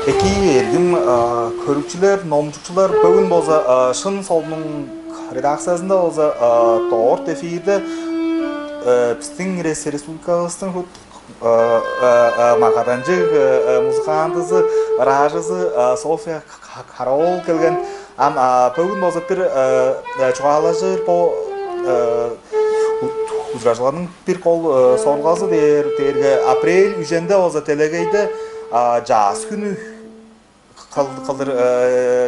Эки эргим көрүүчүлөр, номчукчулар бүгүн болса шын солдун редакциясында болса тоорт эфирде биздин республикабыздын макаданчык музыкантысы, ражысы София Караол келген. Бүгүн болса бир чугалажыр по узгажларның бир кол соргасы дерге апрель үженде болса телегейде жаз күнү кылдыр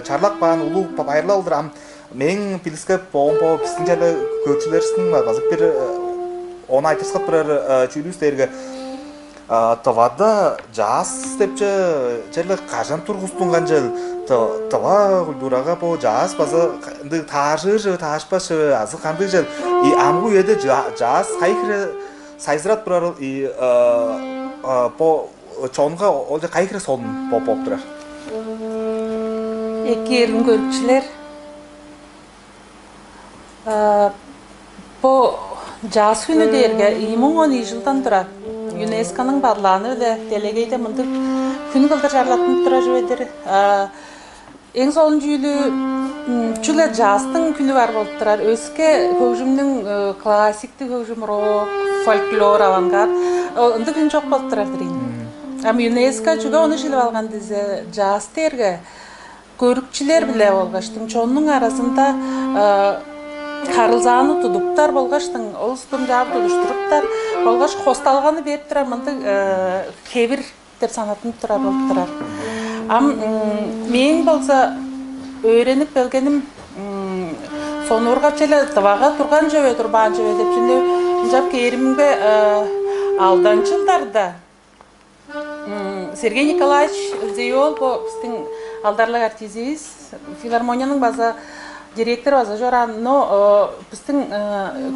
чарлак баан улуу пайырлалдыр. Мен билиске по биздин жерде көрчүлөрсүн базы бир оны айтырсып бир чүйлүс дерге тавада жаз депче жерде кажан тургустунган жел тава культурага по жаз базы тажыр ташпашы азы кандай жел и амгу еде жаз кайкыре сайзырат турар и по чонга ол кайкыре сон поп турар. Эки эргим көрүүчүлөр по жаз күнү дээрге 2010 жылдан турат ЮНЕСКОнун барлааны эле делегейде мындык күн кылдыр жарлатып тура жибедир. Эң сонун жүүлү чүлө жаздын күнү бар болуп турар. Өскө көкжүмдүн классиктик көкжүм рок, фольклор, авангард ынды күн жок болуп турар дейм. ЮНЕСКО жүгө оны шилип алган дизе жаз дээрге көрүкчүлөр биле болгоштун чоннун арасында карылзааны тудуптар болгоштун олустун жаап тудуштуруптар болгош хосталганы берип турар мынды кебир деп санатынып турар болуп турар. Мен болсо өйрөнүп келгеним сону ургап желе тыбага турган жөбө турбаан жөбө деп жөнө жап керимге алданчы жылдарда Сергей Николаевич Зейол бу биздин алдарлык артистибиз филармониянын база директор база жоран, но биздин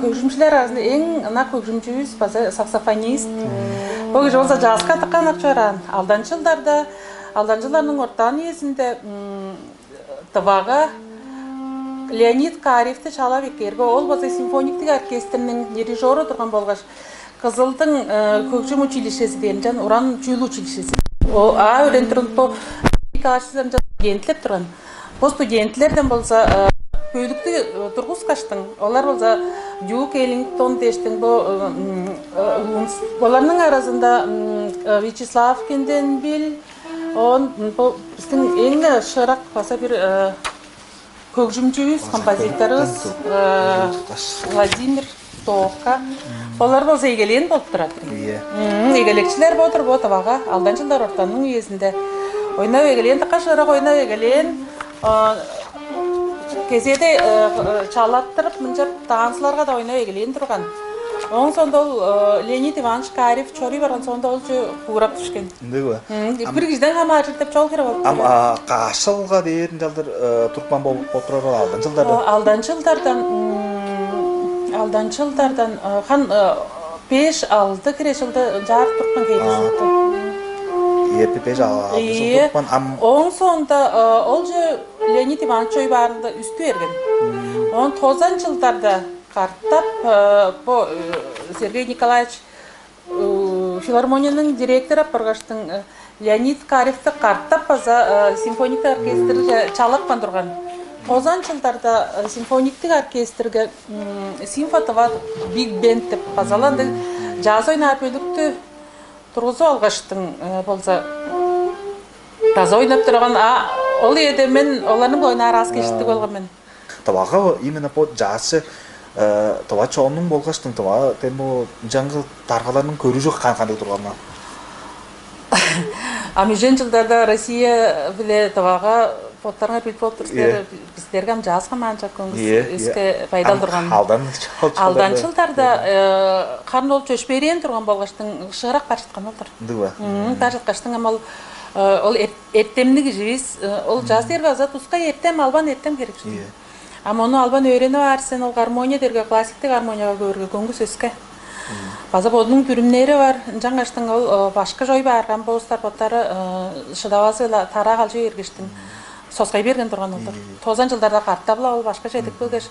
көкжүмчүлөр арасында эң ына көкжүмчүбүз база саксофонист. Бул болсо жазга тыккан акчаран. Алданчы жылдардын ортан эсинде тыбага Леонид Каревти чалап экерге ол база симфониктик оркестринин дирижеру турган болгош Кызылдын көкжүм училищеси деген Уран чүйлүү училищеси. Өйрөнтүрүп по студентлер турган. Бу студенттерден болсо көйлүктү тургузгачтың. Олар болсо Дюк Эллингтон дештин олардын арасында Вячеслав Кенденбил, биздин эң шыраак баса бир көкжүмчүбүз, композиторубуз Владимир Тока. Олар болсо эгелен болуп турат. Эгелекчилер болуп бу табага алданчы жылдар ортанын үйесинде ойнап эгелен такашыраак ойнап эгелен кезеде чалаттырып мынча таансыларга да ойнап эгелен турган. Оң сонда Леонид Иванович Карев чорый барган сонда ол куурап түшкөн. Ындыгы. Бир кишиден хамаажыр деп чол керек болуп. Кашылга дээрин жалдыр туркман болуп турар алданчы жылдардан хан 5-6 кире жылда жар туркман келишти. Оң сонда ол же Леонид Иванович ой баарында үстү берген. 19 жылдарда карттап Сергей Николаевич филармониянын директору Пыргаштын Леонид Каревти карттап база симфониктик оркестрге чалапкан турган. 90 жылдарда симфониктик оркестрге симфотова биг бенд деп базаланды. Жаз ойнап өлүктү тургузуп алгаштың болса таза ойнап турган ол эде мен олардын ойнаар аз кечтик болгон мен. Табага именно по жазчы таба чоонун болгоштун таба тему жаңгы таргалардын көрүүжү кандай турганына. Межен жылдарда Россия биле табага поттарга билип отуруптар биздерге жазга манча көңүл өскө пайдал турган. Алдан жылдарда карын ол чөчпөйрен турган болгоштун шыгыраак бар жаткан болдур. Ындыгы. Бар жаткаштын ол эртемдик жибиз ол жаз дерге азат туска эртем албан эртем керек. Оны албан өйрөнүп арсен ол гармония дерге классиктик гармонияга көргө көңүс өскө. База бодунун түрүмнери бар. Жаңаштын ол башка жой барган болустар боттары шыдабасы тара калчы эргиштин соскай берген турган олдур. 90 жылдарда карттабла ол башка жетип келгеш.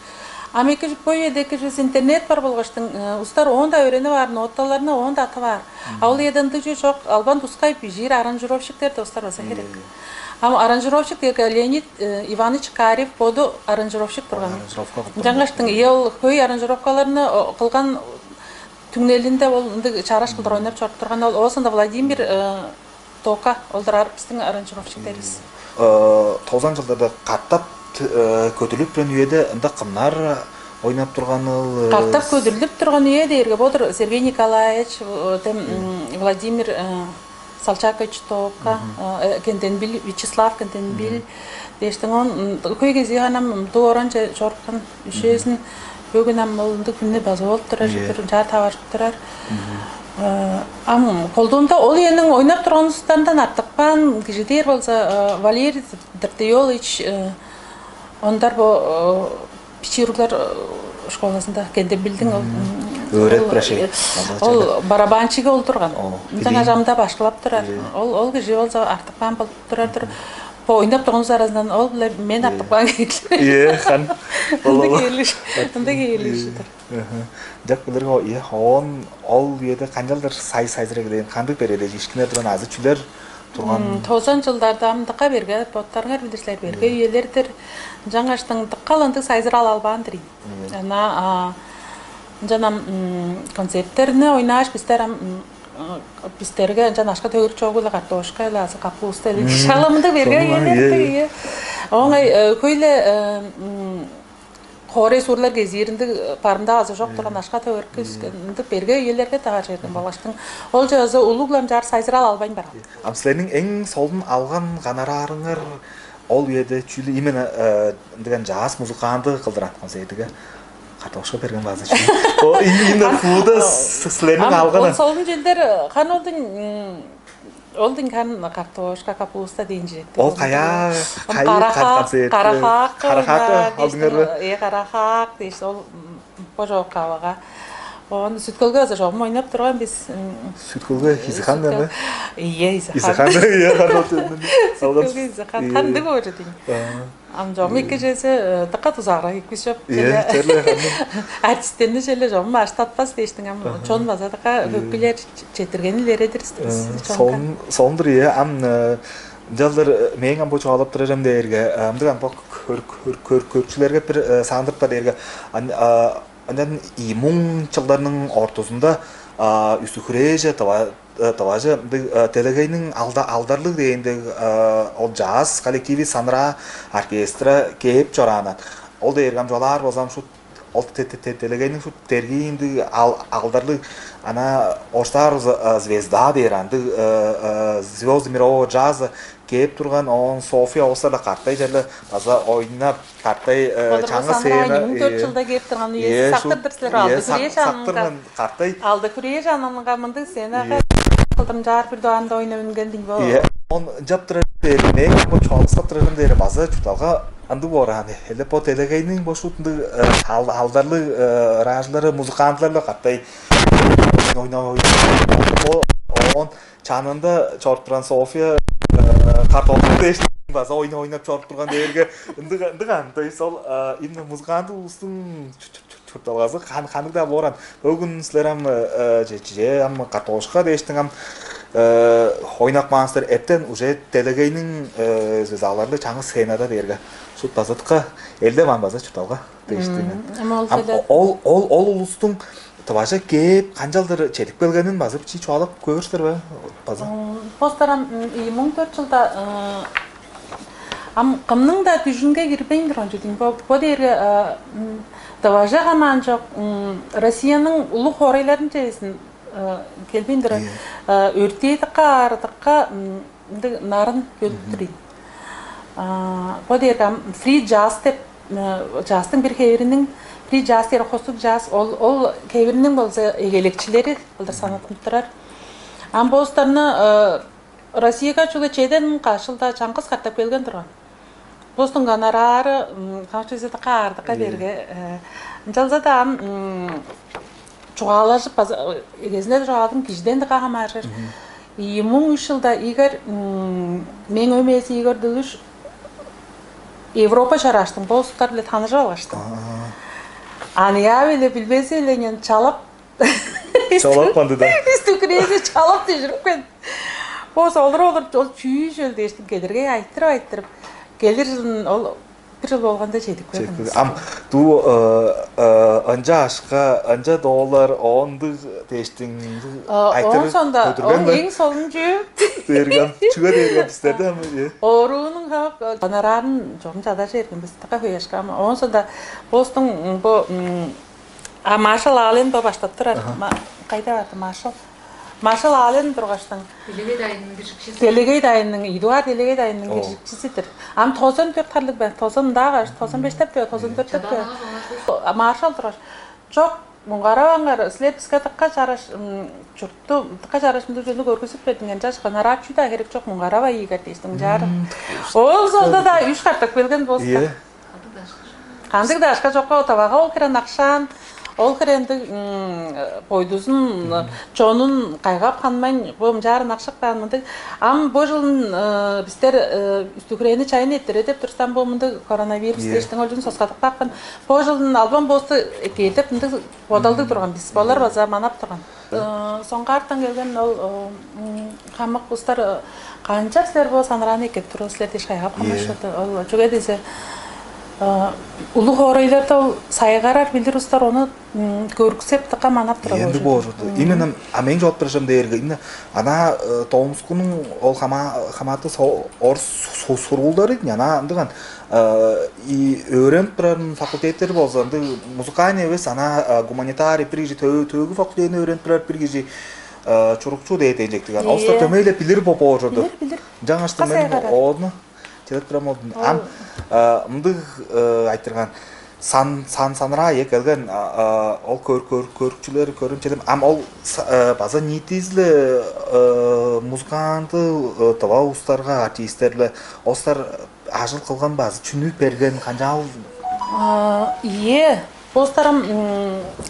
Америка поедеки жүз интернет бар болғаштың ұстар онда өрені бар, ноталарына онда аты бар. Ал едінді жүз жоқ, албан тұсқай жер аранжировщиктерді ұстар болса керек. Ама аранжировщик деге Леонид Иванович Карев боду аранжировщик тұрған. Жаңаштың ел көй аранжировкаларыны қылған түңнелінде ол чараш қылдыр ойнап чорып тұрған ол осында Владимир Тока олдар біздің аранжировщиктеріз. 90 жылдарда қаттап көтіліп тұрған үйеді ында қымнар ойнап тұрған ол... Қаттап көтіліп тұрған үйеді ерге бодыр Сергей Николаевич, Владимир Салчакович Тока, Кентенбил, Вячеслав Кентенбил, дештің он көй кезі ғанам туоран жорқан үшесін бүгін амылынды күнне базы болып тұрар, жар тавашып тұрар. Қолдуында ол енің ойнап тұрған ұстандан артықпан кежедер болса Валерий Дартиолич ондар бұл пичируглар школасында Кентенбилдің Өрет бірашей. Ол барабанчиге ол тұрған. Жаңа жамда башқылап тұрар. Ол кеже болса артықпан болып тұрар. По ойнап тұрғаныз арасынан ол мен артықпан келі. Қан. Онда келіші. Жақ білерге ол еді қанжалдар сайзыры келейін қандық береді ешкінер тұрған азы чүлер тұрған... 90 жылдарда амдыққа берге, боттарыңар білдірсілер берге, үйелердір жаңаштың дыққаланды сайзыр албан дырейін. Жанам концерттеріне ойнаш біздерге жанашқа төгір чоғылы қартошқа лазы қапуысты шаламынды берге үйелерді. Оңай көйлі Қорей сұрлар кезерінді парымда азы жоқ тұрған ашқа төгіркі берге үйелерге тағар жерден балаштың. Ол жазы ұлығылам жар сайзырал албайын бар. Амсілерінің ең солдың алған ғанарарыңыр ол еді чүлі имені жас музыканды қылдыратқан сейдігі. Қартошқа берген базы чүлі. Ол имені құлды сілерінің алғаны. Ол солдың желдер қан олдың қан картошка, капуста дейін жүректі. Ол қая қарақақ алдыңыр бі? Қарақақ дейші, ол пожауқ қаваға. Оны сүткөлге азы жоғым ойнап тұрған біз... Сүткөлге Изихан дәмі? Ие, Изихан. Сүткөлге Изихан. Қанды көрі дейін. Жоғым екі жесі таққа тұзағыра екпес жоп. Артистерні желі жоғым аштатпас дейштің. Чон база таққа көпкілер четіргенілер едірістіңіз. Соңдыр е, жалдар мен амбо çoğalıp duracağım derge. Amdıgan bu körkörçülerge bir sandırıp da derge. Andan imun çıllarının ortasında üstüküreje tavacı Telegay'nın aldarlık deyinde o jazz kollektivi sanra orkestra keyip çoranan. Ol derge amcalar bozam şu Telegay'nın şu tergiyinde aldarlık ana Oştar Zvezda deyrandı Звезды мирового джаза кеп тұрған он София осыда қартай жерлі таза ойнап қартай чаңғы сейіні 4 жылда кеп тұрған үйесі сақтырдырсылар алды күрeye жанынға мынды сені қылдым жар бір дуанды ойна өнгендің бол. Он жап тұрар мен бұл çoğalыстап тұрған дері базы чүталға анды бораны. Hele по Telegay'ның бұл шутынды алдарлы ражлары, музыкантлары қартай ойна. Он çanında çorp turan Sofia kartoflu deşti bazı oynap çorp turgan derge ındıgan sol imne muzgandı ustun çortalgazı kanıda boran bugün sizleram je am kartoşka deştin am oynak manstır etten уже Telegay'ның zağlarlı çаңы scenada derge şu bazatqa elde van bazı çortalga deştin ol ulustun Таважа кеп, қанжалдыр четіп келгенін базып чи çoğalıp көрістір бі? Постарам 14 жылда қымның да түжінге кірбейіндір он жүрден. Бұл дерге Таважа ғаман жоқ Россияның ұлы қорайларын жайсын келбейіндір. Өртейдіққа, арыдыққа нарын көліктірейін. Бұл дерге free jazz деп, жаздың бір хеверінің free jazz ері қосып jazz, ол кейбірінің болса егелекчілері, олдар санатым тұрар. Амбостарны Россияға чулы чейден қашылда чаңқыз қаттап келген тұрған. Бостың ғанарары қаңшызеті қағардыққа берге. Жалзада чуғалажып, егезінде жоғалдың кежден де қағамарыр. 2003 жылда егер мен өмесі егер дүліш Европа шараштым, бостар біле таныр жалғаштым. Ания беле билбесе эленен чалып Çalap bandı da. Üstüküreyse çalıp da жүрүп кен. Бос олар ол чүйшөл дештин келерге айттырып келер жылын ол bir жыл болгондо жетип койдум. Am du anca aşka anca dolar ondu teştin Он сонда ол эң сонунчу dergam çıga dergam istedi ama ya. Оруунун хак гонорарын жогум жада жерген биз така хөяшка ама он сонда бостун бу Marshall Allen ба баштап турар. Кайда барды Marshall? Marshall Allen тургаштын Делегейт айынның Эдуард Делегейт айынның бирчисидир. Ам 94 тарлык ба, 90дагы, 95-теп, 94-теп. Marshall тургаш. Жок, мунгарабаңар силер бизге такка жараш журтту, такка жарашымды жөнү көргөзүп бердиңер жаш гонорарчу да керек жок мунгараба ийгер дейсиң жары. Ол сонда да 3 картак белген болса. Кандык да ашка жокко табага ол керен акшан Ол керенди койдузун чонун кайгап канмайн бом жарын акшыкпанмынды. Ам бу жылын биздер үстүкүрени чайын эттере деп турсам бу мынды коронавирус эчтең өлүн соскатып баккан. Бу жылын албан болсу кетип мынды бодалдык турган биз балар база манап турган. Соңку арттан келген ол камак устар канча силер бу саныраны кеп туруп силерди кайгап канышты. Ол жога десе улуг орайларда сайгарар билдирустар оны көргүсеп така манап тура Енді божу. Именно амен жооп беришем дээрге именно ана Томскунун ол хаматы ор сургуулдары ана андыган и öğrenip birarın fakultetleri bolsa anda muzikani эмес ана гуманитарий бирги төгү факультетini öğrenip birar бирги чурукчу дейт Алста төмөйлеп билир божурду. Жаңаштын мен оны телеграммадан ам мынды айтырган санра келген ол көркчүлөр көрүмчүлөр ам ол база нитизле музыканты таба устарга артисттерле остар ажыл кылган базы түшүнүп берген канчал Постарым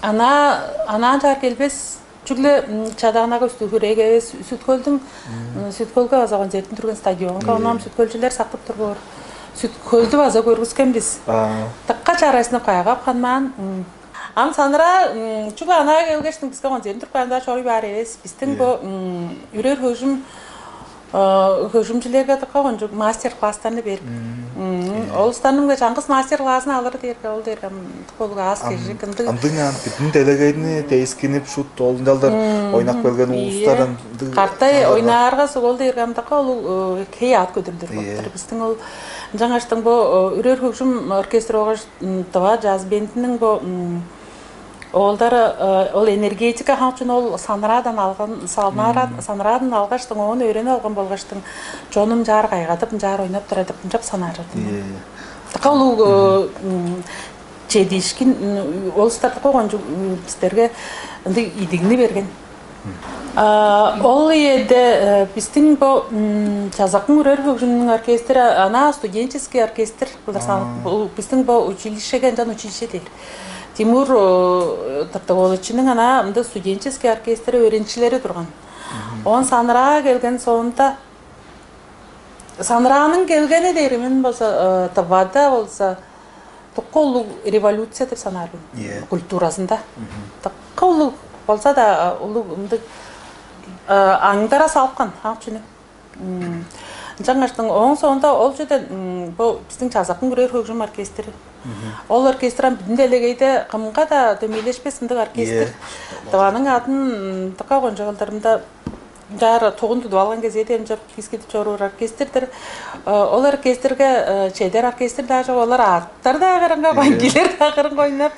ана жар келбес Чүгле чадагынага үстүгүрөгө сүткөлгө азаган жердин турган стадионго онам сүткөлчүлөр сактап турбор. Сүткөлдү база көргүскенбиз. Такка чарасына кайгап канман. Ам саныра чуга ана келгештин бизге он жердин турганда чорой бар эмес. Биздин бу үрөр хөжүмчүлөргө така конжук мастер класстарны берип. Ол станымга жаңгыс мастер классын алыр дерге ол дерге колга аз кежик ынды. Андыган бүтүн делегейни тескинип шут олундалдар ойнап келген улустардан картай ойнаарга сол дерге така ол кей ат көтөрүлөр. Биздин ол жаңаштын бу үрөр хөжүм оркестр огаш таба жаз бендинин бу Олдар ол энергетика ханчын ол санрадан алган санрадан алгаштың оны өйрөнүп алган болгоштың жонум жар кайгатып жар ойнап турат деп жап санаардым. Така ол чедишкин ол стат койгон бизтерге ынды идигини берген. Ол эде биздин бу жазакын үрөр хөжүмнүн оркестри ана студенческий оркестр бул биздин бу училищеге жан училище дейт. Тимур Тартаголычының ана мында студенческий оркестр öğrencileri турган. Он саныра келген соонда саныранын келгени деймин болсо табада болсо токолу революция деп санарбын культурасында. Токолу болсо да улуу мында аңдара салкан акчыны. Жаңаштың оң соонда ол жерде бу биздин жазакын көрөр хөжүм оркестри. Ол оркестран бүтүн делегейде кымга да дөмөйлөшпес мындай оркестр. Табанын атын така конжоголдорунда жар тогун тутуп алган кезде жап кискетип чоруур оркестрдер. Ол оркестрге чедер оркестр даже олар аттар да каранга бангилер да каранга ойнап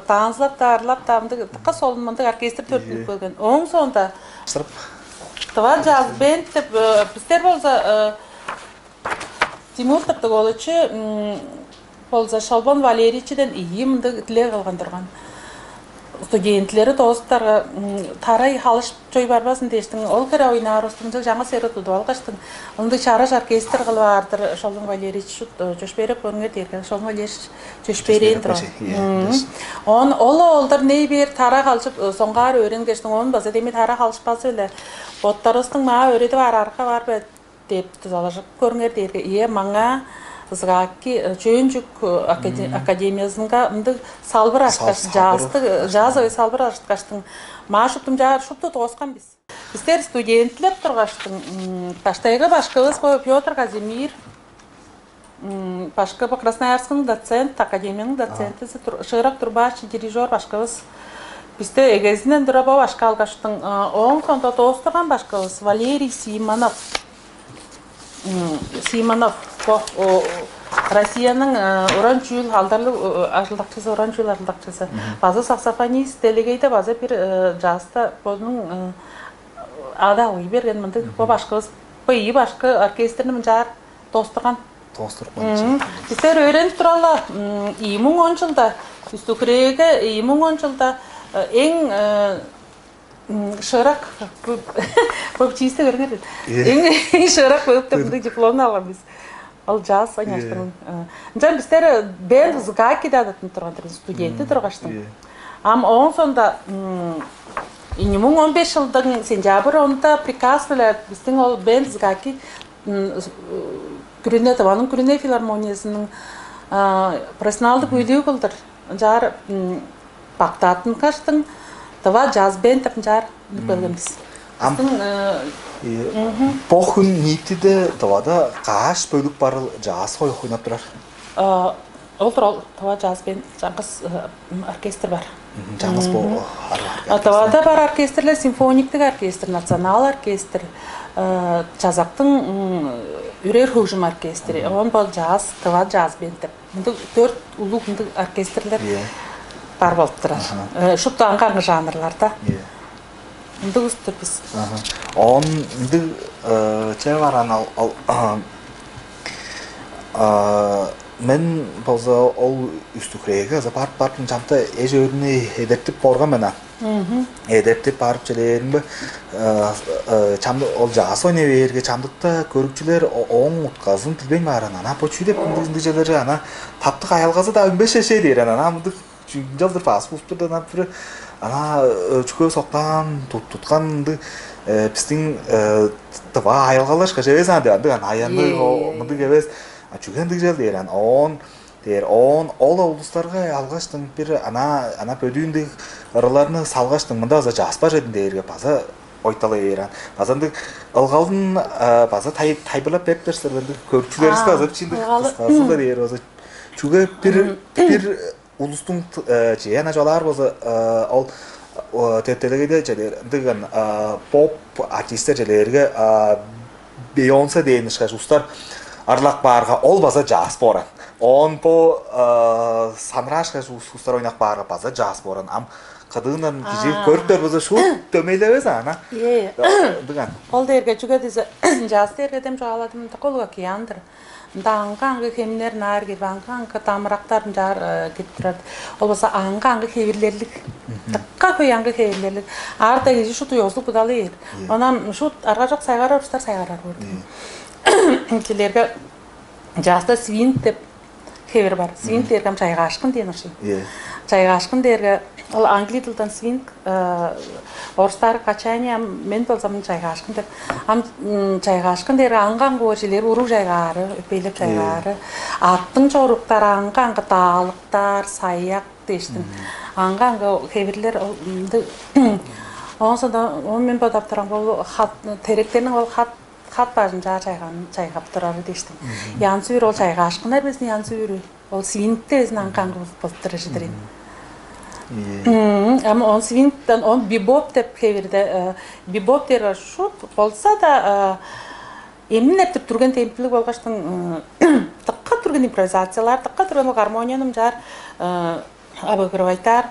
танцлап да арлап да мындай така сол мындай оркестр төртүнүп келген. Оң соонда Тава jazz band деп биздер болсо Тимур Тартаголычы болсо Шалбан Валерийчиден ийимди тилек алган турган. Студентлери достарга тарай халышып жой барбасын дештиң. Ол кере ойнаар устунда жаңа сере тутуп алгаштың. Онда чара оркестр кылып артыр Шалбан Валерийч жош берип көрүнгө дерге Шалбан Валерийч жош берейин тура. Ол олдар не бер тара калышып соңгар öğreнгештиң онун база деме тара калышпасы эле. Боттарыстың мага öğretип арка бар деп тузалашып көрүнгөр дерге. Мага ызгаки чөөнжүк академиясынга мынды салбыр ашкаш жазы салбыр ашкаштың машутум жаар шутту тоскан биз. Биздер студентлер тургаштың таштайга башкыбыз Петр Казимир, башкы по Красноярскому доцент, академияның доценти, Шырак Турбаш, дирижер башкыбыз. Бизде эгезинен дураба башка алгаштың оң сонда тоостурган башкыбыз Валерий Симонов. Россияның Уран чүл алдарлы ажылдакчысы, Уран чүл ажылдакчысы. Базы саксофонист, делегейде базы бир жаста бодун ада уй берген мынды бо башкыбыз быйы башкы оркестрин жаар тоостурган. Биздер өйрөнүп туралы 2010 жылда Үстүкүрөөгө 2010 жылда эң шырак көп чисте көргөн. Эң шырак өктөмдү дипломун алган биз. Ал жаз ойнаштырын. Жан биздер бен згаки дадатын турган студенти тургаштын. Ам он сонда 2015 жылдың сентябрь онда приказ белән биздин ол бен згаки Күрүнө Таванын Күрүнө филармониясынын профессионалдык үйлүү кылдыр. Жар Бактатын каштың Тава жаз бен деп жар көргөнбүз. Похун нийтиде Тавада каш бөлүк бар жаз ойнап турар. Ол Тава жаз бен жаңгыс оркестр бар. Жаңгыс бо Тавада бар оркестрлер, симфониктик оркестр, национал оркестр, жазактын үрер хужум оркестри. Он бол жаз, Тава жаз бен деп. Мынды 4 улуу оркестрлер бар болуп турат. Шуптанган жанрларда. Мынды үстүрбүз. Он мынды чебаран мен болса ол Үстүкүрөөгө барып жамта эжөрүнү эдептип барган мена. Эдептип барып желеринби чамды ол жаас ойнай берге чамдыкта көрүүчүлөр оң утказын билбейм баран ана почу деп мындай желери ана таптык аялгазы да 15 шеше дейр ана мынды жылдыр паспортту да бир ана чүкө соктан тутканды биздин тва аялгалаш кежебес ана деп ана аянды мынды кебес чүгендик жел дейр он ол облустарга алгаштын бир ана пөдүүндүк ыраларны салгаштын мында аза жаспар едим дээрге база ойтала берен базанды ылгалдын база тайбылап беп берсерди көрчүлөрүбүз аза чындык кыскасы да дейер аза чүгө бир улустун жена жолар болсо ол тетелегеде желер дыган поп артисттер желерге Бейонсе деген устар арлак баарга ол база жаз боран. Он по санрашка устар ойнак баарга база жаз боран. Ам кадыгынан кижи көрүптөр болсо шу төмөйлөбөз ана. Дыган. Ол дерге чуга дизе жаз дерге дем жагаладым да колга кияндыр. Аңга хемнер нарги аңга тамырактарын жар кетип турат. Ол болсо аңга хебирлерлик. Такка коянга хебирлерлик. Арда кижи шу туйоздук будалы. Анан шу арга жак сайгарар устар сайгарар болду. Келерге жазда свинт деп хевер бар. Свинт дергем чайга ашкын денер шу. Чайга ашкын дерге ол англи тилден свинт орустар качания мен болсам чайга ашкын деп ам чайга ашкын дерге анган көжелер урук жайгары өпөйлөп жайгары аттын жоруктары анган таалыктар саяк дештин анган хеверлер онсода мен бодап турам бул теректерин ол хат барын чайгап турары дештим. Янсүр ол чайга ашкындар биздин янсүрү. Ол свинтте биздин анган болуп турушдыр. Ama on swing'den on bebop деп хеверде бибоп дер шут болса да эмне эптип турган темплик болгоштун такка турган импровизациялар, такка турган гармонияның жар абагырбайтар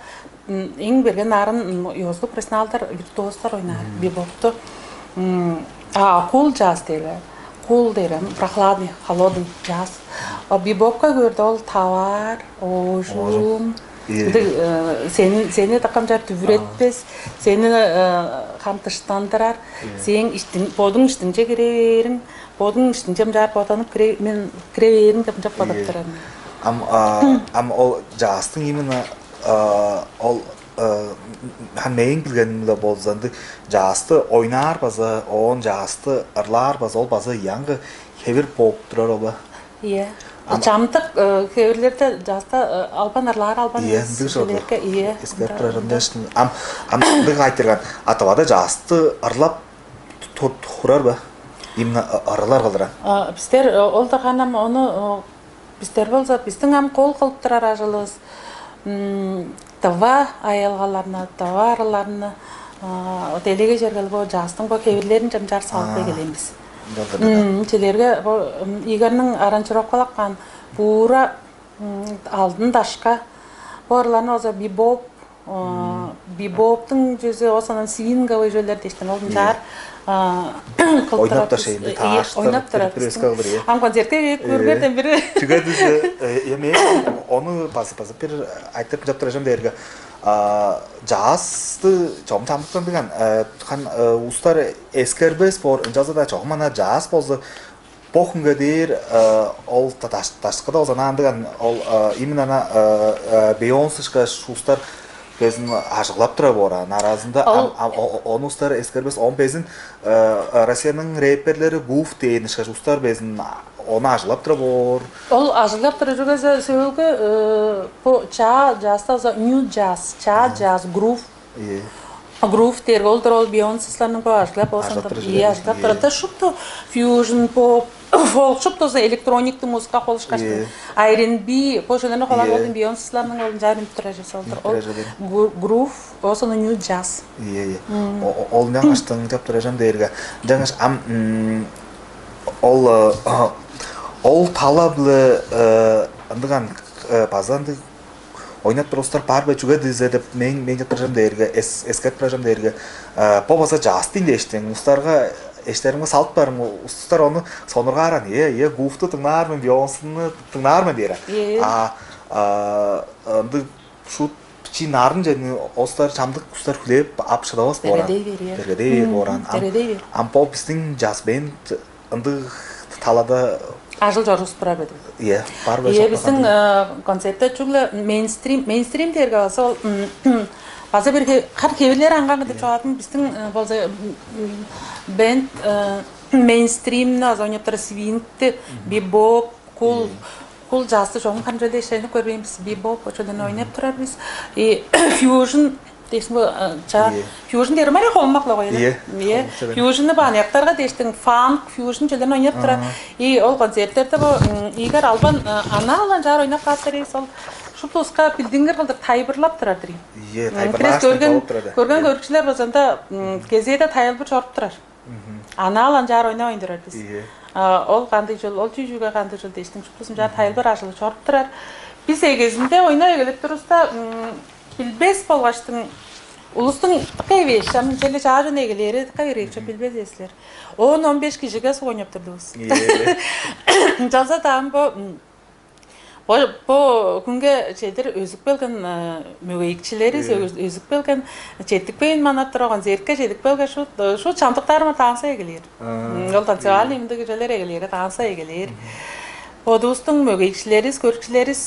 эң берген нарын ёздук профессионалдар виртуоздар ойнар бибопту. Кул джаз деле. Кул дерем, прохладный, холодный джаз. Бибопка көрдө ол тавар, ожум сени такам жар түбүретпес, сени камтыштандырар, сен бодуң иштинже кирерин, бодуң иштинже жар бодонуп мен киреберин деп жап бодоп турам. Ам ол жастың именно ол мен билгенimde болсанды жасты ойнар база, он жасты ырлар база, ол база яңгы хевер болуп турар оба. Ие. Чамдык кеверлерде жаста албанарлар албанерлерге ие. Эскер прарымдашын ам биг айтырган атабада жасты арлап турар ба? Именно аралар калдыра. Біздер ол да ғанам оны біздер болса біздің ам қол қылып тұрар ажылыз. Тава айылғаларына, тава араларына делеге жергел бо жастың бо кеверлерін жар салып келеміз. Телерге игернің аранжировкалаккан бура алдын дашка борларны оза бибоптың жүзі осынан свинговый жөлдер дештен олдың жар ойнап та şeyinde taşlar preska olur ya. Ам концертке көргөндөн бири Çıgadı eме onu bazı bir айтып жаптыражам дерге. Жазды чом тамтан деген хан устар эскербес бор жазда чом мана жаз болду бохунга дер ол ташкыда озанан деген ол именно Бейонсышка шустар безин ажыглап тура бора наразында оны устар эскербес 10 безин Россиянын рэперлери гуф дейин шустар безин оны ажыглап тура бор. Ол ажыглап тура жүргөзө сөөгө по жазда за new jazz, jazz groove. Groove дер олдыр ол Бейонсысларның по ажыглап осында ажыглап тура да шупту fusion pop folk шупту за электрониктик музыка колушкашты. R&B пошелерне колар болдун Бейонсысларның ол жарым тура жасалдыр. Ол groove осында new jazz. Ол наңаштын деп туражам дерге. Жаңаш ол талаблы андыган базанды ойнап турустар бар бе жүгө дизе деп мен деп туражам дерге эскерт туражам дерге побаса жастын дештин устарга эштериңе салып барым устар оны сонурга аран гуфту тыңнармын Бейонсыны тыңнармын дере анды шу нарын және остар чамдык устар хүлеп ап шыдабас боран бергедей боран по биздин жаз бенд анды талада ажыл жорус тура беді. Бар бе биздин концертте чугла мейнстрим дерге алса ол база бир кар кебелер аңган деп чыгатын биздин болса бенд мейнстримна ойнап тура свингти бибоп кул жазды жоң канжалда ишени көрбөйбүз бибоп ошодон ойнап турарбыз fusion дейсің fusion дер мари холмаклы койду fusion'ы баняктарга дейсиң funk fusion жолдон ойнап тура ол концерттерде бу игер албан ана алан жар ойнап калсыр сол шутуска билдиңер кылдыр тайбырлап турат көргөн көрүүчүлөр болсонда кезеде тайылбы чоруп турар ана алан жар ойнап ойндурар биз ол кандай жол ол жүйгө кандай жол дейсиң шутусун жар тайылбыр ажылы чоруп турар биз эгезинде ойной келип турубузда билбес болгачтын улустун кайвеш анын желе жаажын эгелери кайрекче билбес эслер 10-15 кишиге ойнап турдубуз жалса дагы бу күнгө чедир өзүк белген мөгөйикчилери өзүк белген четтик бейин манап турган зерке чедик белген шу чамдыктарыма таанса эгелер ол танцевальный имдиги желер эгелери таанса эгелер Подустың мөгейкшілеріз, көрікшілеріз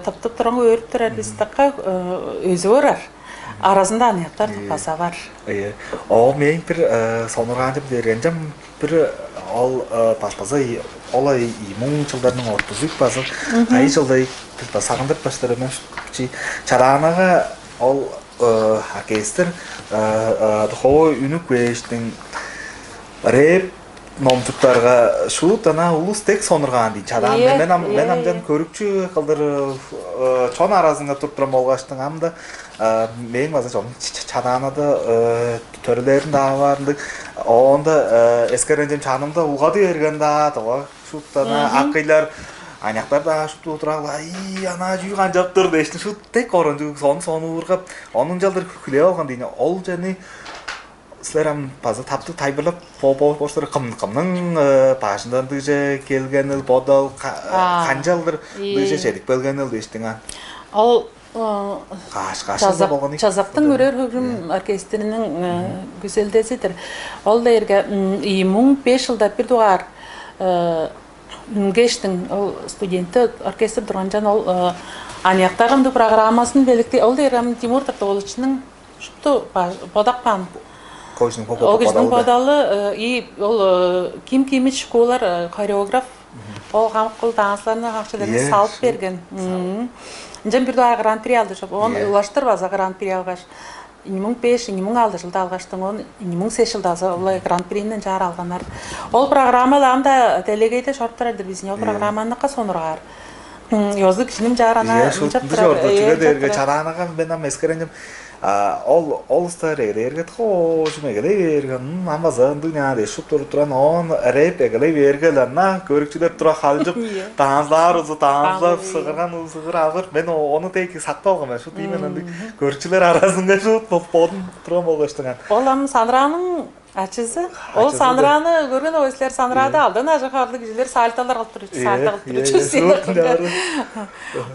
таптып тұран өріп тұрар біз таққа өзі орар. Арасында анаяқтар баса бар. Ол мен бір сонырған деп дерген бір ол паспаза ол имун жылдарының ортызық базы қай жылдай сағындырып баштары мен чарағанаға ол оркестр дұховы үнік бештің рэп номтуктарга шу тана улус тек сонурган ди чадан мен амдан көрүкчү кылдыр чон арасында туруп турам болгачтын амда мен база чон чаданада төрлөрүн дагы барды онда эскерендем чанымда улгады берген да тоо шу тана акыйлар анаяктар да шу отурагы ана жүйган жаптыр дештин шу тек оронжу сону ургап онун жалдыр күлө алган дейни ол жани Слерам база таптык тайбырлап боштор кымның башынан дыжа келген бодал канжалдыр дыжа чедик белген дештиң ал болгон жазактын өрөр хөгүм оркестринин güzelдесидир ол дерге 5 жылда бир дугар үнгештин ол студенти оркестр турган жан ол анияктагынды программасын белекти ол дерге Тимур Тактоолучунун шупту бодаккан Ол кыздың подалы, ол Ким Кимич школар хореограф Ол қамқыл даңызларына қамшыларын салып берген. Жан бір дуа гран-при алды жоқ. Оны ұлаштыр база гран-при алғаш. 2005-2006 жылда алғаштың, оны 2008 жылда олай гран-приінен жар алғанар. Ол программаларында делегейді шорттырады бізіне. Ол программаны қасонырғар. Йозы кішінім жарана ол ұстар ергет қошым егелей берген амазан дүнияда шып тұрып тұран он рэп егелей бергелерна көрікчілер тұра қалжып танызлар ұзы танызлап сығырған ұзығыр алғыр мен оны тейкі сатпа алғам мен шут имен көрікчілер арасында шут бодын тұрам болғаштыған ол Санраның Ачысы. Ол Санраны көрген ойсылар Санрада алдын ажы қарлы кежелер сальталар алып тұрып.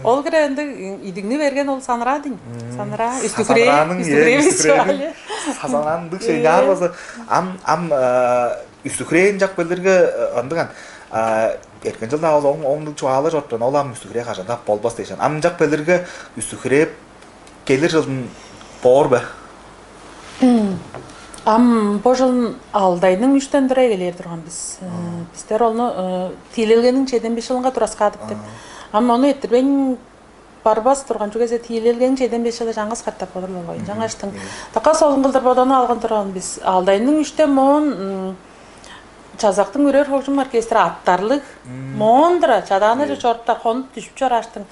Ол кіренді идігіні берген ол Санра дейін. Санра, үстікірей. Санраның шейін арбазы. Үстікірейін жақ бөлдерге андыған. Еркен жылда оңды чуалы жұрттан ол үстікірей қажанда болбас дейшін. Жақ бөлдерге үстікірей келер жылдың бор бі. Бұл жылын алдайның үштен дұрай келер тұрған біз. Біздер оны тиелелгенің чеден 5 жылынға тұрасқадып деп. Оны еттірбен барбас тұрған жүгезе тиелелгенің чеден 5 жылы жаңғыз қаттап отырлы ғой. Жаңаштың. Тақа солын қылдыр боданы алған тұрған біз. Алдайның үштен мұн Чазақтың үрер қолжым оркестрі аттарлық мұндыра. Чаданы жорытта қонып түшіп жораштың.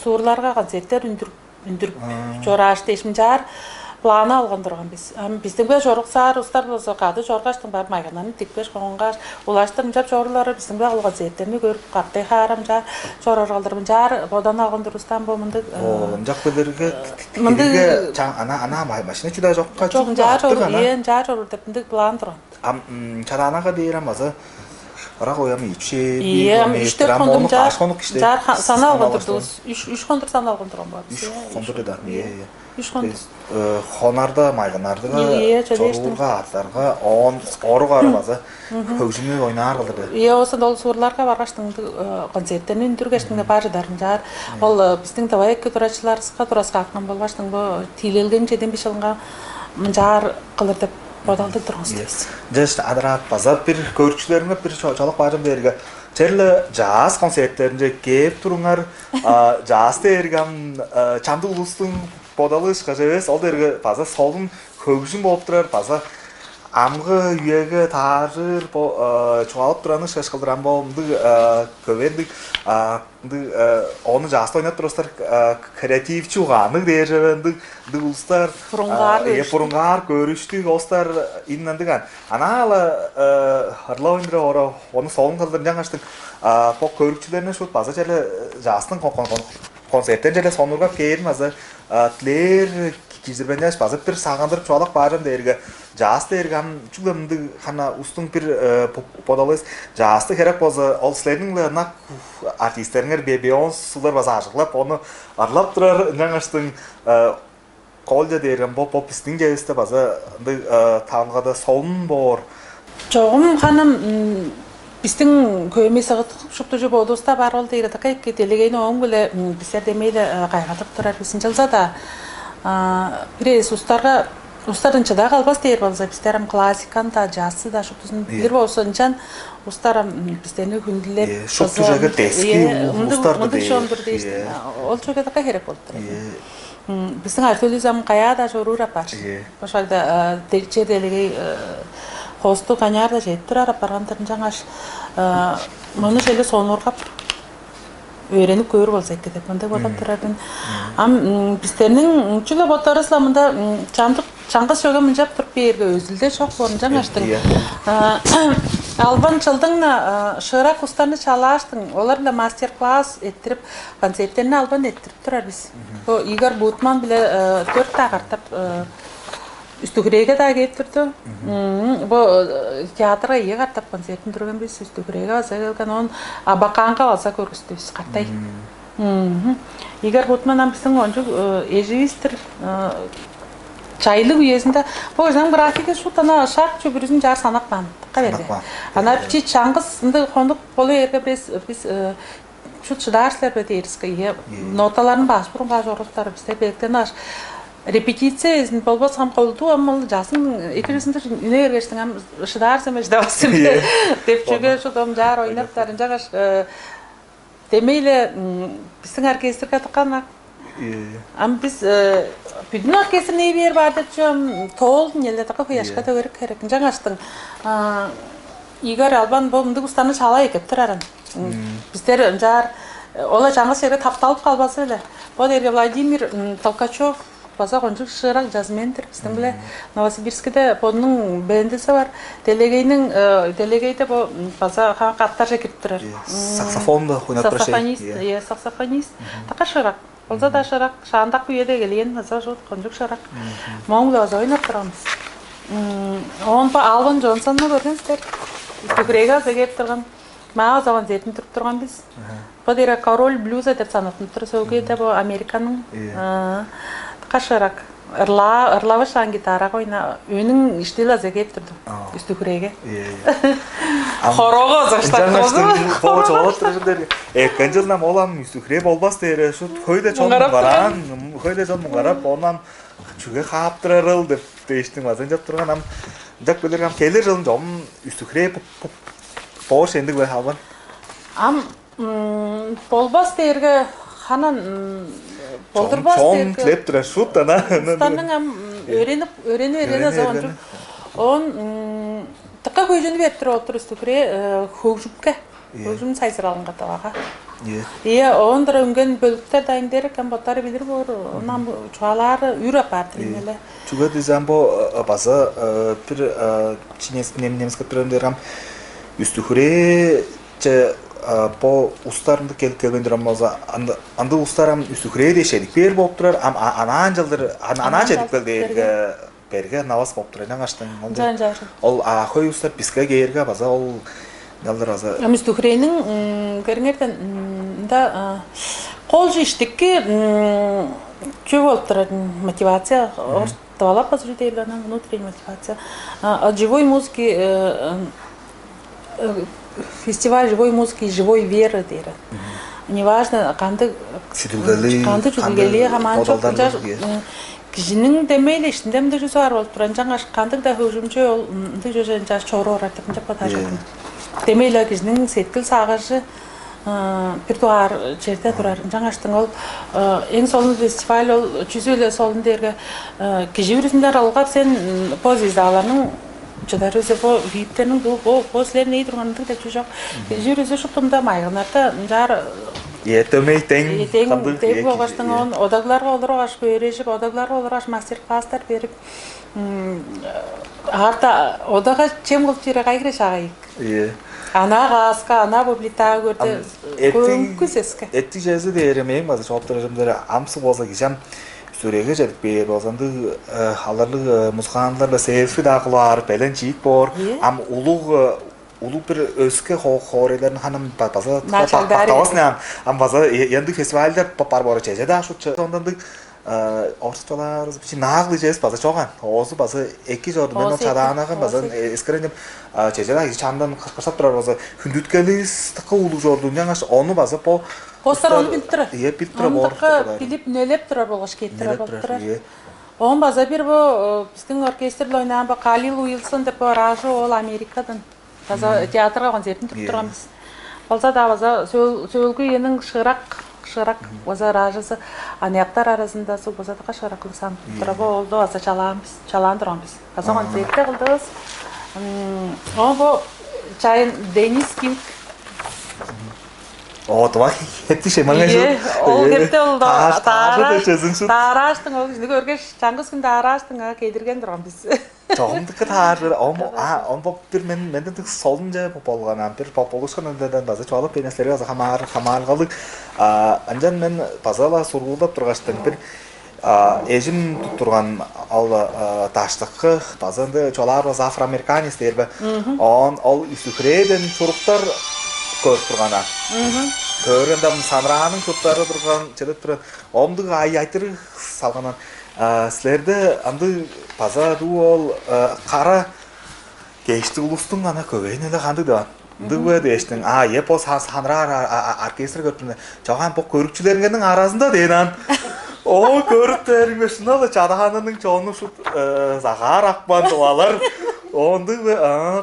Суырларға концерттер үндіріп жорашты. Ешім жар планы алған тұрған біз. Біздің бе жорықсар, ұстар болса қады жорғаштың бар майғананы текпеш қоңғаш, олаштырым жап жорлары біздің бе алған зеттеріне көріп қаптай қарам жар, жорар қалдырым жар, бодан алған дұрыстан бұл мұнды. Жақ бөлерге кереге ана машина чүда жоққа жоқ жар жорыр деп мұнды план тұрған. Чаданаға дейірім азы Бірақ ойамы ипше, үштер қондым жар сана алған тұрды. Үш қондыр сана алған тұрған бар. Үш қондыр еді. Үш қондыр. Хонарды, майғанардыға, чорулға, аттарға, оруға арбазы, көкжімі ойнар қылдырды. Осында ол суырларға барғаштың концерттерін үндіргештіңді бар жадарын жар. Ол біздің тавай әкке тұрачыларысқа тұрасқа аққан болғаштың бұл тиелелген жеден бешілінға жар қылыр деп бодалды тұрғыз. Жашты адырақ базар бір көрікшілеріңе бір чалық бажым берге. Черлі жаз концерттерінде кеп тұрыңар, жаз дергім чамды ұлыстың бодалы шқажевес, ол дерге база солын көкжім болып тұрар, база амғы үйегі тажыр чуалып тұраны шашқылдыран болымды көвендік оны жасты ойнап тұрыстар креативчі ұғанық дейжевендік ұлыстар бұрынғар көріштік остар иннандыған аналы ырла ойындыры ора оны солын қылдырын жаңаштың по көрікчілеріне шут база жәлі жастың концерттен жәлі сонырға кейін база тілер Кизербендяш базып бір сағандырып чуалақ барым дерге жасты ергам чугамды хана устың бір подалыс жасты керек бозы ол сілердің артистеріңер Бейонс сулар база ажықлап оны арлап тұрар жаңаштың қолда дергем боп істің жайысты база таңғада солын бор. Жоғым ханым біздің көйме сағыттық шыпты жы бодуста бар ол дейгі тақай кетелігейні оң білі біздер демейлі қайғатып тұрар бісін жылза да Бірес ұстардың чыда қалбас дейір болса, біздерім классикан да, жасы да, шыптысын бір болсын жан, ұстарым біздеріне күнділеп. Шыпты жағы тәскі ұстарды дейір. Ол жөге даққа керек болды тұрады. Біздің артөлізам қая да жоруыр апар. Башалда черделігі қосты қаняр да жет тұрар апарғандырын жаңаш. Мұны желі соны ұрғап. Öğrenip görür olsak ketip. Mında botam turardın. Bizlerinin çünkü botarı ıslamında çangız şöyle mıncap turup bir yerge özülde çok boruncan açtın. Alban çıldın şırak ustarını çalıştın. Onlar bile master class ettirip konsertlerini alban ettirip turar biz. O Igor Butman bile 4 tağırtap Üstükrege de gelip durdu. Bu teatra iyi kartap konsertin durgan biz Üstükrege olsa gelgen onun abakanka olsa görüstüyüz kartay. Igor Butman'dan bizim oncu ejistir çaylı üyesinde bu yüzden grafike şu tane şark çöbürüzün jar sanak bandıkka verdi. Ana bir çangız konduk bolu yerge biz şu çıdarslar böyle deriz ki notaların baş burun baş orukları bizde belirten aş репетиция изин болбос хам колду амал жасың экиресинде үне эргештиң ам шыдарсың шыдабасың деп чөгө шудом жар ойнап тарын жагаш демейле биздин оркестрге тыккан ам биз бүтүн оркестрне бер барды чөм тол неле такы хуяшка төгөрүк керек жаңаштың Игорь Албан бу мындай устаны чала экеп турарын биздер жар ола жаңы жерге тапталып калбаса эле бу жерге Владимир Толкачев база кончук шырак жазментир биздин биле Новосибирскиде бонун бендиси бар делегейде бу база каттар кирип турар саксофонду ойноп турат саксофонист така шырак болсо да шырак шаандак үйөдө келген база ошол кончук шырак моңду база ойноп турганбыз он по Алван Джонсонну көргөнсүздөр Түкүрөөгө кеп турган мага заган зетин туруп турган биз бу дере король блюза деп санатып тур сөөгөйдө бу Американын кашырак ырлабы шаан гитарага ойна өнүң иштеле кеп турду Түкүрөөгө хорого заштап болот турушдер эккен жылдан олам Түкүрөө болбас дере ушу көйдө чоң баран көйдө чоң карап онан чүгө кааптырарыл деп дештиң базан жап турган ам жак белергам келер жылын жом Түкүрөө бош эндик бе албан ам болбас дерге ханан болдурбас чоң клеп турар шут ана станың ам өрөнүп зонжу он така көйжөнү берип туруп отур Түкүрөө хөгжүмгө сайсыралган катабага ондор өнген бөлүктөр дайындер камбаттары билир бор онан чугалары үйрөп барды эле чуга дизамбо база бир немецке трендерам Түкүрөө че по устарымды келгендер амаза анды устарам Түкүрөө дешедик бер болуп турар анан жылдыр анан жетип келди берге навас болуп турар жаңаштын ол ахой устар бизге кээрге база ол далдар база Түкүрөөнүн көрүңөрдөн да кол иштикки чө болуп турат мотивация тавалап базыр дейли анан внутренняя мотивация живой музыки фестиваль живой музыки и живой веры дейт неважно канды жүзүлгели хаманчок кишинин демейли иштинде мындай жүзү бар болуп турат жаңа кандык да хөгжүмчү ол мындай жүзү жаш чору бар деп жатат демейли кишинин сеткил сагышы бир туар жерде турар жаңаштың ол эң сонун фестиваль ол жүзү эле сонун дерге киши бүрүсүндөр алгап сен позвездаларның Чудар өзі бұл виптерінің бұл сілер ней тұрғанды да жу жоқ. Жер өзі шықтымда майғынарда жар... Етімей тең Тең болғаштың он одағыларға олар оғаш көйрешіп, одағыларға олар оғаш мастер-класстар беріп. Ағарда одаға чем қылып жері қайгірі шағайық. Ана ғасқа, ана бұблитаға көрді көңкіз ескі. Әтті жезі дейірімейім, базы шоқтырыжымдары амсы болса кешем Сүреге жетіп бер болсанды аларлы музыкантларда сейлфи дақылар, бәлен чиік бор, ам улуг бір өскі хорелерін ханым база тақтавасына, ам база енді фестивальдер бар бары чезе да шутчы. Сондандық орысталар, нағлы жез база чоған. Осы база эки жорды, мен чадағанағын база ескереніп чезе да чандан қашқырсап тұрар база хүндүткелес тықы улуг жорды, оны база по Постар оны біліп тұрар. Біліп тұрар бор. Оны біліп нөлеп тұрар болғаш кейттірар болып тұрар. Оң база бір бұл біздің оркестрлі ойнаған бұл Калил Уилсон деп ражы ол Америкадан. База театрға концертін тұрып тұрғанбыз. Болса да база сөйлгі енің шырақ база ражысы анаяқтар арасында сол база тақа шырақлы сан тұрабы олды база чалан тұрғанбыз. База концертті қылдығыз. Оң бұл чайын Денис Кинг. Отвай, хетти şey manga ол кепте ол тараштың ол кишине көргөч чаңгыз күндө араштың кейдирген турган биз. Тоомдукка таар он боп бир менден тык солун же болгон ампер пополушкандан база чалып пенеслерге аза хамааргалык анжан мен базала сургулдап тургаштан бир эжим туттурган ал таштыкы базанды чалар база афроамериканец дербе ол Түкүрөөдөн чуруктар көрүп тургана. Көргөндө Самраанын чуруктары турган, чедеп турган. Омдук айтыр салганан силерде анды база ол кара кечти улустун ана көбөйүн эле кандык деп. Дыбы дештин. Епос Самраа оркестр көрүп жаган бок көрүкчүлөрүңүн арасында дейнан. О, көріп тәрмешіна да чадахананың жоны шут зағар ақпан дуалар. Онды бе,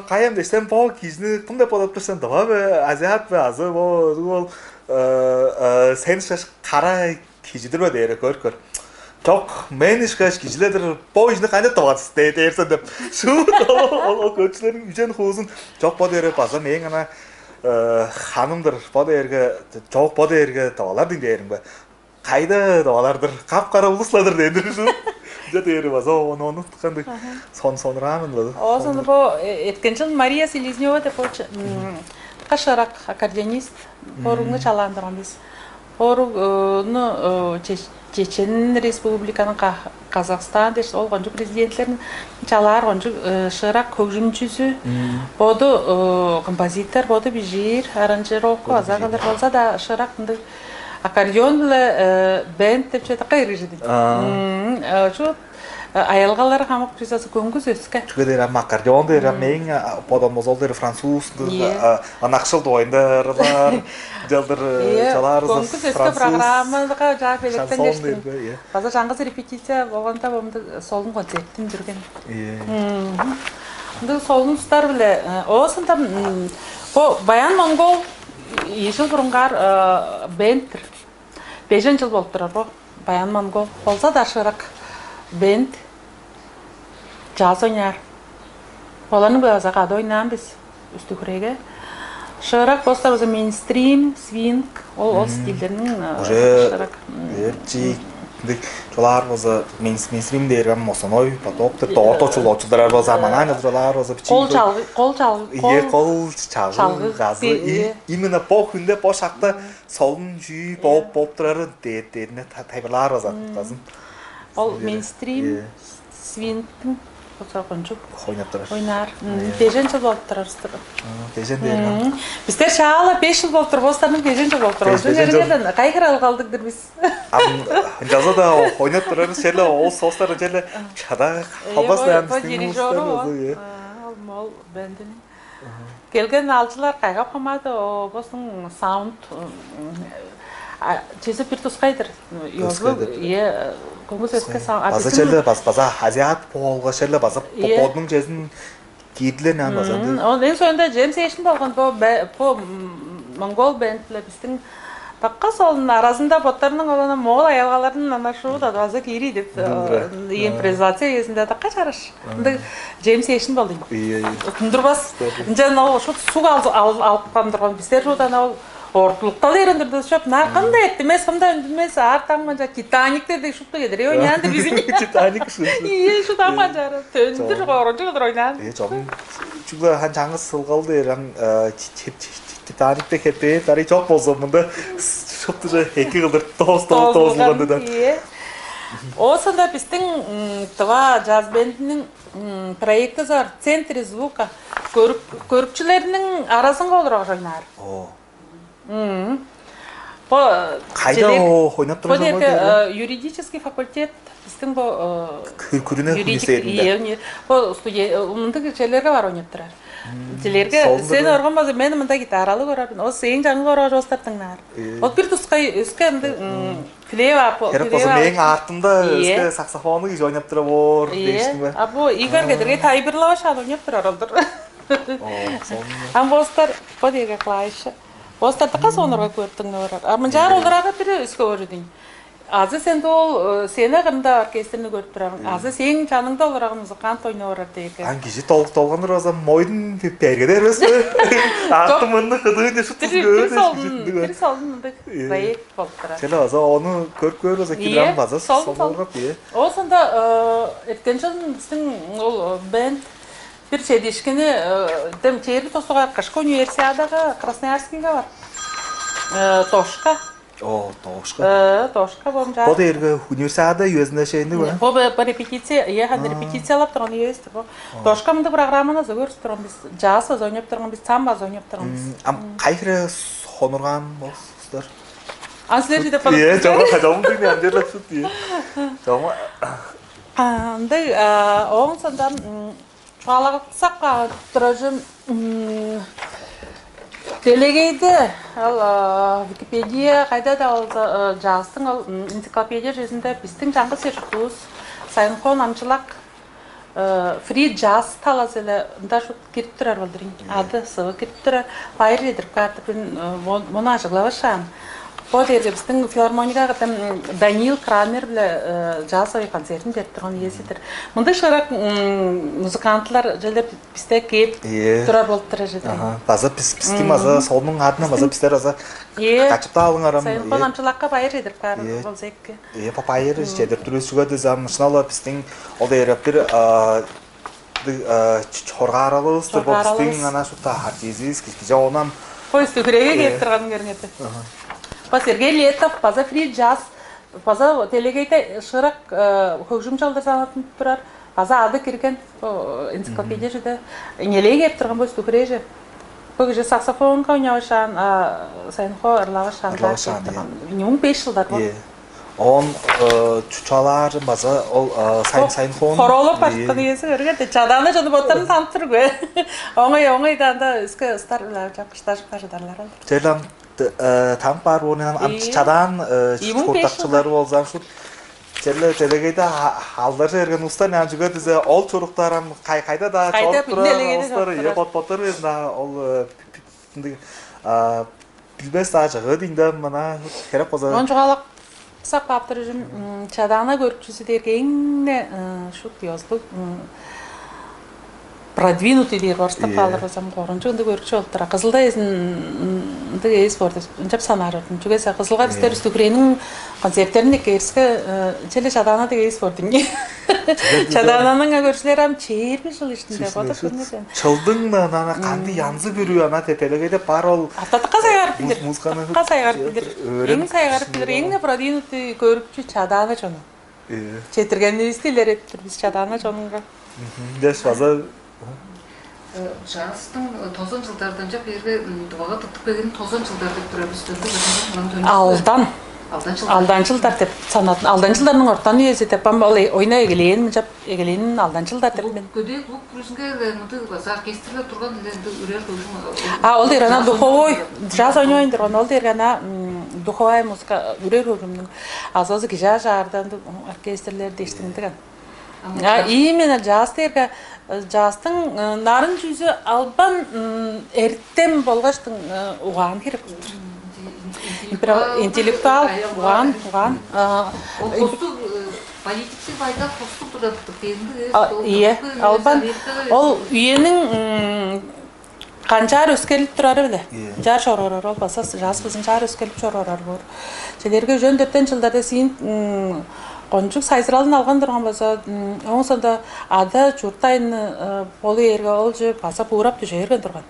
қайым десем бұл кезіні қымдай подап тұрсен дұға бе, азиат бе, азы бол, сен шаш қара кежідір бе дейірі көр. Жоқ, мен ешқаш кежіледір, бұл ішіні қайны тұғатыс дейірсен деп. Шут, ол көтшілердің үйден қуызын жоқ бұл дейірі база мен ғана ханымдыр бұл дейіргі, жоқ бұл дейіргі тавалар дейірің бе. Қайда тавалардыр, қап-қара ұлысладыр дейірі шут. Жат ері база, оны ұтқандық сонрамын база. О, сонда бұл еткеншін Мария Селезнева деп қашырақ аккордеонист, поруңны чаландырған біз. Поруңны Чечен Республиканың Қазақстан деш олғанжы президентлерін чалар, ғанжы шырақ көкжүмчүсі, боды композитор, боды бижир, аранжировку, азағалар болса да шырақ аккордеон білі бәнд деп жеді қайры жеді. Аялғалары қамық призасы көңгіз өске. Çünkü derim akkordeon derim, men podamız ol derim Fransuz, anaqşıl oyunlarlar, jaldır çalarız. Көңгіз өске программаға жағы белектен дештім. База жаңғыз репетиция болғанда болымды солын концерттен жүрген. Солын ұстар білі. Осында Баян Монгол ешіл бұрынғар бәндтір. 5 жыл болып тұрар бұл Баян Монгол. Болса да шырақ бәнд. Jazz oynar. Olanı bu azaqada oynan biz üstü küreге. Şırak postlar o mainstream, swing, o stillerinin şırak. Çolar o mainstream derim, mosanoy, patopter, toçular o zaman çolar o Kol çalgı. Kol çalgı gazı. İmine po günde po şakta solun jü pop turarı derine taybalar o zaten. Ol mainstream, swing Konçuk oynar. 5 жыл болып тұрарыстыр. 5 жыл. Біздер шағала 5 жыл болып тұр, бостардың 5 жыл болып тұр. Жүргенеден қайқырал қалдық біз. Жаза да ойнап тұрар, шерлі ол соғыстары жерлі шада қалбас дәмістің ұлыстар. Ол бәндінің. Келген алшылар қайға қамады, бостың саунд Чесі бір тұсқайдыр. Көңгіз өске саунд. База шерлі, база азиат полға шерлі, база подның жезін кейділер нән база. Оның ең соңында Джеймс Эйшін болған бұл Монгол бәнділі біздің баққа солының арасында боттарының оланы моғыл аялғалардың анашуы да база кейрей деп импровизация есінде таққа жарыш. Джеймс Эйшін болды. Күндірбас. Суға алып қандырған біздер жодан ол Ортылықта дейрендірді шоп, қандай еттімес, қандай үндімес, артаңған жа Титаниктерді шықты кедір, ойнанды бізің. Титаник шықты. Шыдамған жары, төндір ғорыншы кедір ойнанды. Çünkü han жаңы сылғал дейрен Титаникте кетпей, тарай çok болса, мұнда шықты жа екі қылдыр тоз-тоз-тоз да. Осында біздің това джаз бендінің проекті зар, центре звука, көрікчілерінің арасынға олырақ жайнар. Қайда ойнап тұрар жамал дейрі? Юридический факультет біздің күріне университетінде. Мұндық желерге бар ойнап тұрар. Желерге сен орған базы мен мұнда гитаралы көрарбын. Осы ең жаңы көрар жостартыңнар. Ол бір тұсқай өске клева. Керіп болса мен артымда өске саксофоны кеш ойнап тұрар бор дейштің бе? Абу Игор кедерге тайбырлава шал ойнап тұрар олдыр. Ам бостар подеге клайшы. Остатты қас онырға көрттіңді орар. Мұнжар олыраға бірі өскі өрідің. Азы сенді ол сені ғында оркестріні көріп тұрағын. Азы сен жаныңда олыраға музыкант ойна орар дейкі. Ан кеші толғаныр азам мойдың пәргедер өсі. Артым мұнды қыдығын ешіттіз көрді. Тірі солдың мұнды проект болып тұрар. Сені аза оны көріп аза кедірам база сол олғап. Ол сонда өткен жылын біздің ол бәнд bir çelişkini dem çeyri tosuğa Kaşka Üniversiadaga Krasnoyarskiyga var. Toshka. Toshka bomja. Bu derge Üniversiada yüzünde şeyinde mi? Bu repetitsiya, repetitsiyalap turgan üniversite bu. Toshka mındı programmаны көріп тұрған біз. Jazz ойнап тұрған біз, samba ойнап тұрған біз. Қайқыры сонырған болсыздар? Сіздер жеде падып. Жауым дейін әндерлі сүт дейін. Оң сонда Çağlaqsaq тұражым Делегейді ал Википедия қайда да ал жаздың ал энциклопедия жүзінде біздің жаңғы сержутуыз Сайынқо намчылақ фри джаз талас эле ында шу кирип турар болдурин. Ады сыбы кирип турар. Байыр едір картып мұны ажыглабашан. Бо жерге біздің филармонияға Даниил Крамер биле джазовый концертин берип турган эсидир. Мындай шырак музыкантлар желеп бизде кеп тура болуп тура жеде. База пистим база солнун адына база пистер база качып алыңарам. Сайынқо намчылакка байыр едир кар болса эки. Папайыр жедер түрөс сүгөдө замышнала пистин ол дээрептир чоргаралыстыр бо пистин ана шута хартизис кижаонам Поезд үкіреге келіп тұрғанын көрінеді. Сергей Летов, база фри джаз, база телегейте шырақ көкжім жалдар санатын тұрар. База ады кірген энциклопедия жүді. Нелей келіп тұрған поезд үкіреге. Көкжі саксофон қауынауышан, Сайынқо ырлауышан. Минимум 5 жылдар бұл. Он чучалар база ол Сайынхон хоролоп башкы есі көргенде чаданы жаны боттарын танып тұр ғой. Оңай данда үскі ұстар жапқыштар жапқажыдарлар алды. Жерлам там бар онынан чадан чуртакчылары болзан шут жерле телегейде алдар жерген устан ан жүгөт үзе ол чуруктарам кайда да чоруп турар боттор безна ол билбес да жыгы динде мына керек болса онжугалак сак каптыр жүм чадана көрүкчүсү дергенне шут yazdı. Продвинутый дер барстап калыр болсам корунчу ынды көрүкчү болуп тура. Кызылда эсин ынды эс борду. Жап санарым. Чугаса кызылга биздер үстүкренин концерттерин керске челе чадана деген эс борду. Чадананын көрүшүлөр ам чейирби жыл ичинде болду көрүнөт. Чылдың нана канды янзы көрүү ана телегейде бар ол Ататка сайгарып билер. Ататка сайгарып билер. Эң сайгарып билер. Эң продвинутый көрүкчү чадана жону. Четиргенди истилер эптир биз чадана жонунга. Деш база Жаздың 90 жылдардан жап ерге дубага тутуп келген 90 жылдар деп тура биз Алдан жылдар деп санатын. Алдан жылдардын ортан үйөсү деп ойна эгелен жап эгеленин алдан жылдар деп мен. Көдөй клуб күрүшүнгө мындай база оркестрлер турган эле үрөр көшүм. Ол дегена духовой жаз ойнойн деген ол дегена духовая музыка үрөр көшүмдүн азазы кижа жаардан оркестрлер дештин деген. Именно жаз дерге жастың нарын жүзі албан эртем болгоштың уган керек. Интеллектуал уган. Ол костук политикти байда костук турат кенди. Ие, албан ол үйенің канчаар өскелип турары беле. Жар шоророр болбаса жаз кызын жар өскелип шоророр бор. Желерге жөндөттөн жылдарда син Кончук сайзыралын алган турган болсо, оң сонда ада чуртайны болу эрге ол же баса буурап түшө эрген турган.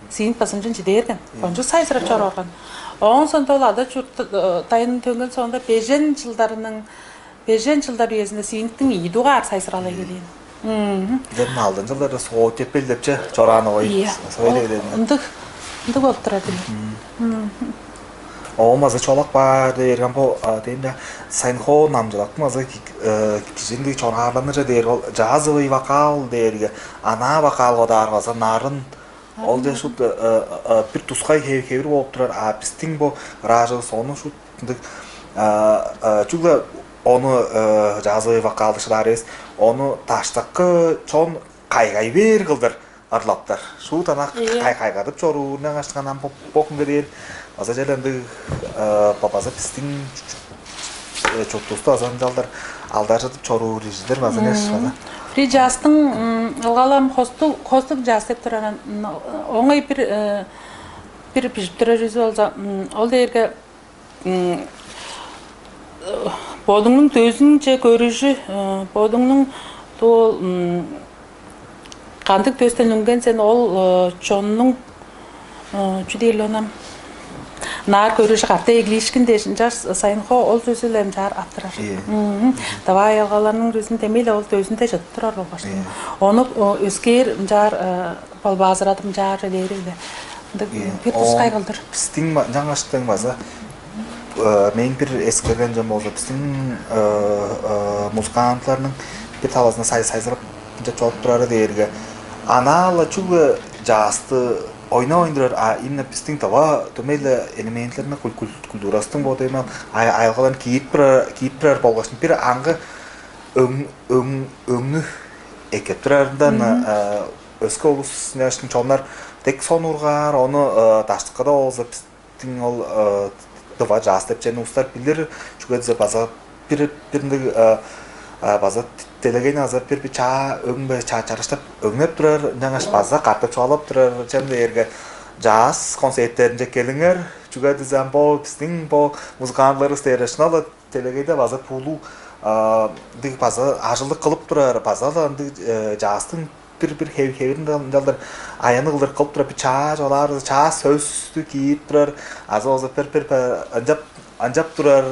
Син пасынчын жиде эрген. Кончук сайзырап чорорган. Оң сонда ол ада чуртайнын төнгөн сонда бежен жылдар үйесинде синиктин идугаар сайзыралы келген. Дем алдын жылдары соо тепелдепче чораны ой. Ындык болуп турат эле. Маза чолак бар дерген бо дейинде Сайынхо намжылактын маза кижинди чоңарланыр дер ол жазовый вокал дерге ана вокалга даргаса нарын ол же шут бир тускай кебир болуп турар. Биздин бу ражы сону шут чугла onu жазовый вокалдышылар эс onu таштакы чон кайгай бер кылдыр арлаптар. Шу танак кайгадып чорууна ачканан бокун берер. Аза желенди папаза пистин чоктусту азан жалдар алдар жатып чоруу режидер мазанеш база. Фри джастын алгалам хостук джаз деп турган оңой бир пишип тура жүзү болсо ол дерге бодуңдун төзүнчө көрүшү бодуңдун тол кандык төстөн үнген сен ол чоннун чүдейлонам нар көрүшү карта эглишкин дешин жаш Сайынхо ол төсүлөм жар аптырар. Давай алгаларнын жүзүн темеле ол төсүндө жатып турар болбошту. Ону өскер жар балбазыратым жар элериле. Бир тускай кылдыр. Биздин жаңаштын база мен бир эскерген жөн болсо биздин музыкантлардын бир таласына сайзырап чоп турары дээрге анала чугу жасты ойнайдырар, именно біздің тава төмейлі элементлеріне культурастың бодайма айылғалан кейіп бірар болғашын бір аңғы өңні екеп тұрарындан өскі олыс нәшін чонлар тек сон ұрғар, оны таштыққа да олза біздің ол дұва жас деп жәні ұстар білдер жүгедізе база біріндігі база телегейн аза bir ça öngbe ça çarıştap öngep durar жаңаш база картып чалып турар жемде эрге jazz концерттеринде келиңер чуга дизам бо биздин бо музыкантлар стерешнала телегейде база пулу диг база ажылдык кылып турар базада jazzтын bir хевирин далдар аяны кылдыр кылып турар ça жалар ça сөздү кийип турар аза bir анжап турар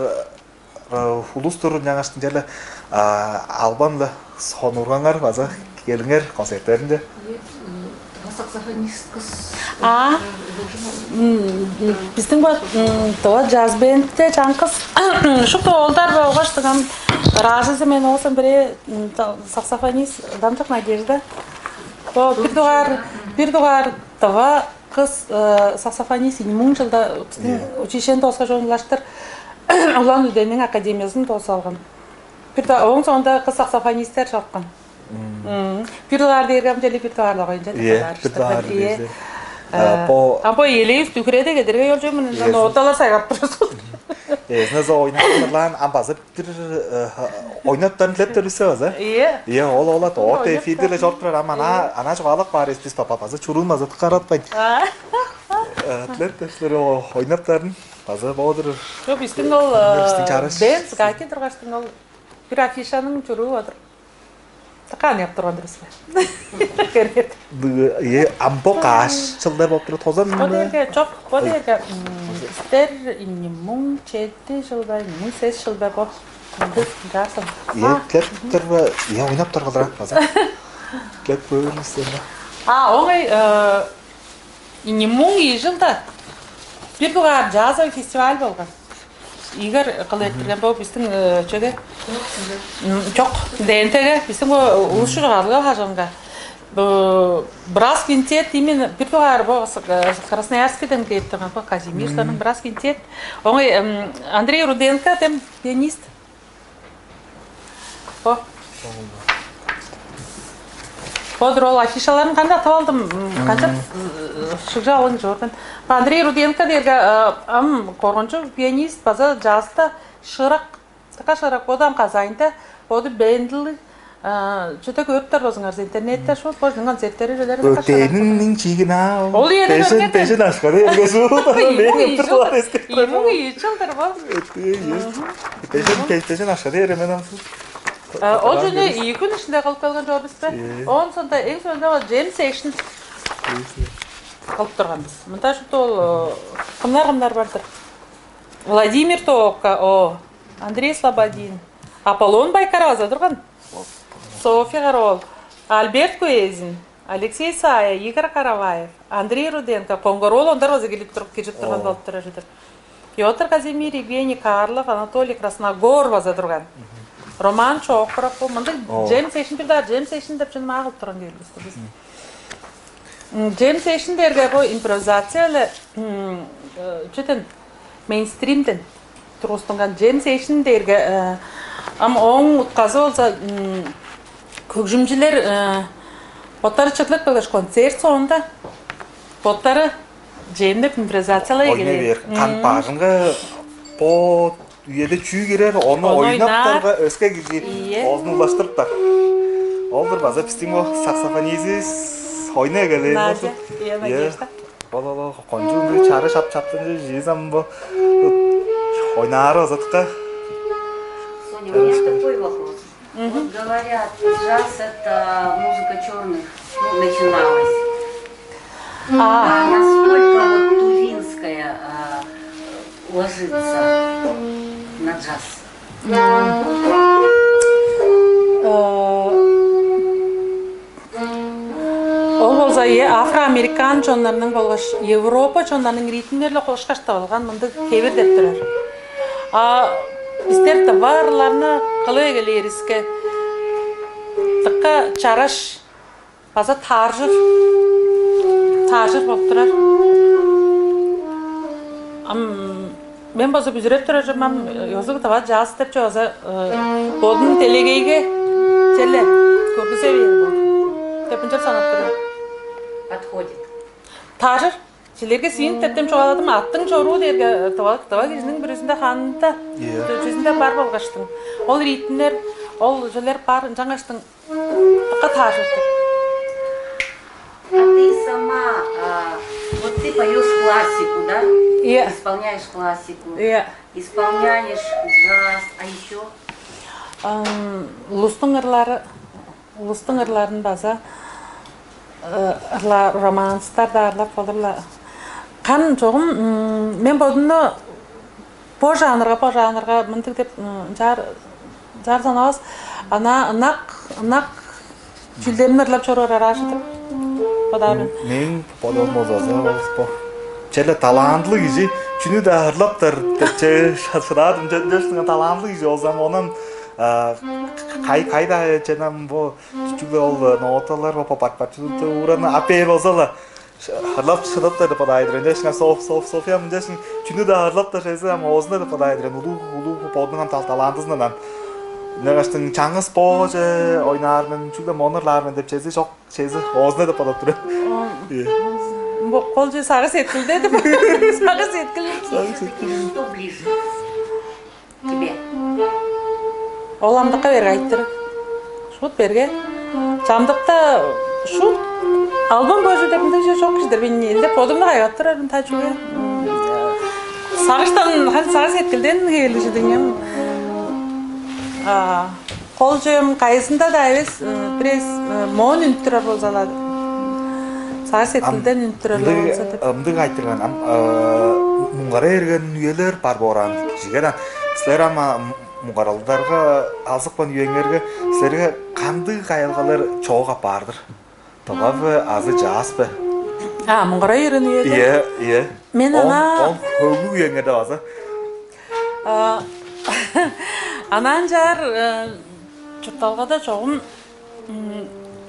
улустур жаңаштын жерде албанды сонургандар база келиңер концерттеринде. Саксофонист кыз. Биздин то джаз бендте жаңкыз шукту олдар болгоштугам разы мен олсам бире саксофонист Дамжак Надежда. Бо бир дугар тава кыз саксофонист 2000 жылда биздин училищени тоска жонлаштыр. Улан Үденнің академиясын тосы алған. Оң соңында қыз саксофонисттер шалққан. Пирдуар дергем желі пирдуарлы қойынша. Пирдуар дегенде. Ампо елейіз түкіреді кедерге ел жөмін. Оталар сайғап тұрысыз. Эзназа ойнақтырлан амбазы бір ойнаттарын тілептер үсі өзі? Ie, ол олат. Оты эфирдері жорт тұрар, ана жоғалық бар еспес папа-пазы чурылмазы тұқаратпайды. Тілептер ойнаттарын базы болдырыр. Жоқ, біздің ол бенз, қайкен тұрғаштың ол бір афишаның жүру отыр. Тақан еп тұрған дұрыс бе? Амбо қаш жылдар болып тұры тозан мұны? Жоқ, бұл ерге істер 2007 жылда, 2008 жылда бұл жасым. Тілептер бі, ойнап тұрғылдырақ база? Тілеп бөлістер бі? Оңай 2000 жылда bir duvar cazı festival bolgan. Игор кылыктырган бо биздин чөге. Жок, ДНТге биздин улушу жыгарга хажамга. Брас квинтет именно bir duvar бо Красноярскийден келип турган бо Казимировтардын брас квинтет. Оңой Андрей Руденко тем пианист. Бо Подрол афишаларын кандай атап алдым, канча шыгжалың жордун. Андрей Руденко дерге коргончу пианист база жазда шырак, така шырак одан казайында, оду бендли чөтө көптөр болсуңар интернетте шул бождун концерттери жерлери така шырак. Өтенин чигина. Ол эне көргөн. Пешин ашкады эргесу. Жылдар бол. Пешин ашкады эременен. Ол жөнү 2 күн ичинде калып калган жокпуз ба? Онун сонда эң сонда Jam Session калып турганбыз. Мынта шуту ол кымдар бардыр. Владимир Тока, Андрей Слободин, Аполлон Байкарова турган. София Гарол, Альберт Куэзин, Алексей Сая, Игорь Караваев, Андрей Руденко, Конгорол ондар өзі келіп тұрған болып тұра жүдір. Петр Казимир, Евгений Карлов, Анатолий Красногор база тұрған. Роман Чокров, мындай Jam Session бірдар, Jam Session деп жыным ағылып тұрған келгісті біз. Jam Session дерге бұл импровизациялы жүтін мейнстримден тұрғыстынған Jam Session дерге оң ұтқазы олса көкжүмжілер боттары чытлық білгіш концерт соңында боттары жемдеп импровизациялай келеді. Қан бағынғы по үйеді чүй керер, оны ойнаптарға өске келген олдың ұлаштырыптар. Олдыр база пістің о саксофонизис ойна келеді. Надя, Надежда. Ол қонжуынды чары шап-шаптың жезам бұл ойнары озатқа. Соня, у меня такой вопрос. Вот говорят, джаз это музыка черных, начиналась. А насколько вот тувинская ложится на джаз? Ол болса афроамерикан жонларының болғаш, Европа жонларының ритмдерлі қолышқашта болған мұнды кебір деп тұрар. Біздер товарларны қылы егелеріске тыққа чараш, база таржыр, Taşır baktırar. Men bolsa büzürep durajam, yozug tava jaz dep çoza bodun telegeyge çelle körgüse ber bu. Tepince sanap durur. Подходит. Taşır. Çilerge sin teptem çoğaladım, attın çoruğu derge tava gizinin birisinde hanta. Жүзінде бар болғаштың. Ол рейтіндер, ол жерлер бар, жаңаштың таққа тажырды. А ты сама, вот ты поешь классику, да? Иә. Исполняешь классику. Иә. Исполняешь джаз, а еще? Улустың ырларын база, ырлар романстар да ырлар болырла. Қан жоғым, мен бодыны по жанрға мындық деп жар санабыз. Ана ынақ жүлдерін ырлап чорғар ашытып. Подарын. Мен подон мозазы Çele talantılı gizi çünü de hırlaptır şaşıradım cendeşine talantılı gizi o zaman onun kayda çenem bu küçük ol notalar ve patpatçılıkta uğranı apey bozala hırlap şırlaptır padaydır cendeşine sof ya cendeşin çünü de hırlaptır şeyse ama ozunda da padaydır ulu podungan talantısından ne kaçtın çangız boğaca oynarmen çünkü monarlarmen dep şeyse çok şeyse ozunda da padaydır. Қолжы сағыз еткілді деді. Сағыз еткілді. Что ближе тебе? Оламдыққа берге айттыр. Шут берге. Жамдықта шут. Албан бөжі депінде же жоқ кішдер. Мен елде подымды қайғаттыр әрін тәжуге. Сағыз еткілден келі жедіңем. Қолжым қайысында да әвес бірез моң үнттірі болзалады. Сағыз еткілден үнттірі болзалады. Амдық айттырған, мұңғара ерген үйелер бар боран. Жігерен, сілер ама мұңғаралдарға алсықпан үйеңерге сілерге қанды қайылғалар чоға бардыр. Тоғабы азы жас бі. Мұңғара ерген үйелер? Иә. Мен ана... Он көңі үйеңерді азы. Анан жар жұрталға да жоғым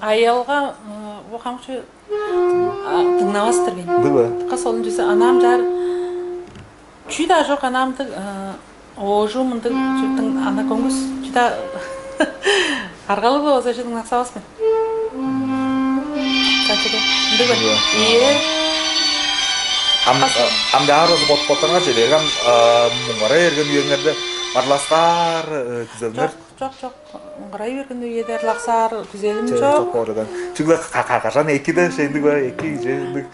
айалға оқамшы тыңнавастыр бен. Дыбы? Қасолын жесе анам жар чүйда жоқ анамды оғжу мұнды жұрттың ана көңгіз чүйда арғалы бұл өзі жүйдің нақсавас мен. Қачыды? Дыбы? Ие. Амды арызы боттаңа желергім мұңғара ерген үйеңерді Марластар, күзелмер? Жоқ. Мұңғырай берген үйедер, лақсар, күзелім жоқ. Жоқ oradan. Çünkü қақажан екіді şeyindik var, екі жейіндік.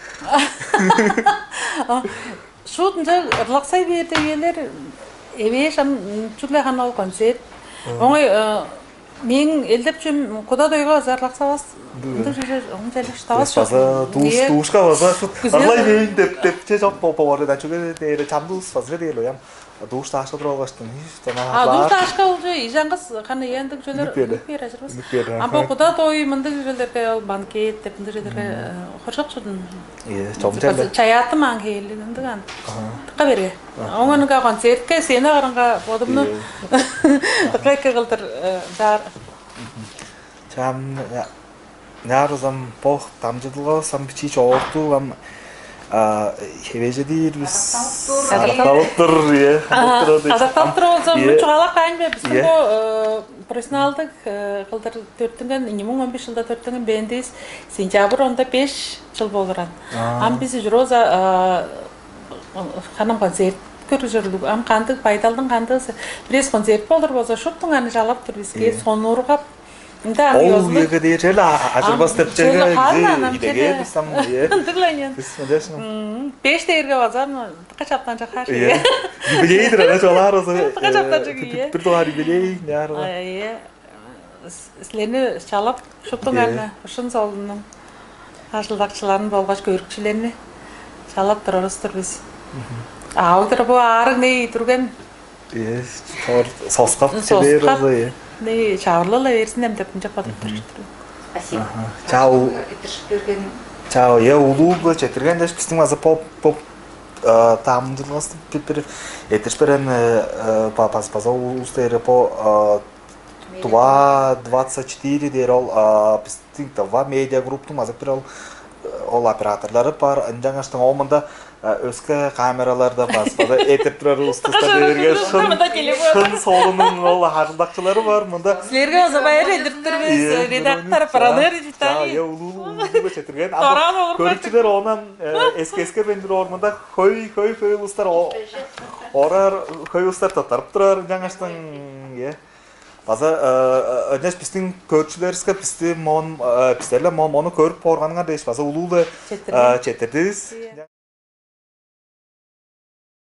Шутынжа лақсай берді үйелер, евеш, жүглі қан ол концерт. Оңай, мен елдеп жүм, құда дойға зар лақса бас. Үндік жүзі, оң жәлік штавас жоқ. Туышқа база, арлай бейін деп жоқ болуарыдан. Çünkü deyірі çamduz fazla değil oyam. Duşta aşağı duralgaştın. Duşta aşağı olcu, ижаңғыз қаны ендік жөлер үмікпер әжірбіз. Амба құда дойы мұндық жөлерге банкет деп мұндық жөлерге қоршақ жүрдің. Чаятым аң кейлі үндік аң. Тұққа берге. Оңынға концертке сені қарынға бодымны тұққа қылдыр жар. Чам, нәрізім бұл тамжыдылға сам пичи çoğurdu. Хевеже дейір біз адақталыптыр, адақталыптыр олзам мұчығалақ қайын бе біздің бұл профессионалдық қылдар 2015 жылда 4 бендейіз сентябр онда 5 жыл болыран. Ам бізді жүр олза қаным концерт көрі жүрлік. Ам қандық байдалдың қандығы бірес концерт болыр болза шұттың аны жалап тұр бізге соны ұрғап. Ол үйеге дейір жел ажырбас тепчеге идеге бізсам үйе. Беш дейірге базар, тұқа шаптан жақ қаш. Юбилейдір, ана жолар осы. Тұқа шаптан жақ үйе. Бір туғар юбилей, не арыға. Сілені шалап, шұптың әріне, ұшын солының ашылдақшыларын болғаш көрікшілеріне шалап тұрарыз тұр біз. Аудыр бұл арың не тұрген? Сосқап чебер өзі. 네, 자올라라 версинем деп мынча подып тұр. Спасибо. Чау. Чау, я улуглы четірген дәш біздің азы поп тамдылғасты пепер. Етіш берен паза устайры по това 24 дейір ол біздің това медиа групптың азы бір ол ол операторлары бар, жаңаштың олмында өскі камераларда баспада етіп тұрар ұстыстар берген шын солының ол ажылдақшылары бар. Мұнда Сілерге о забайыр едірттірбіз, редактор, паралер, Виталий. Улуу четірген. Көрікчілер онан еске бендір ормында көй ұлыстар орар, көй ұлыстар татарып тұрар жаңаштың. База өднеш біздің көршілеріске бізді моны көріп порғаныңа дейш база улулы четірдіз.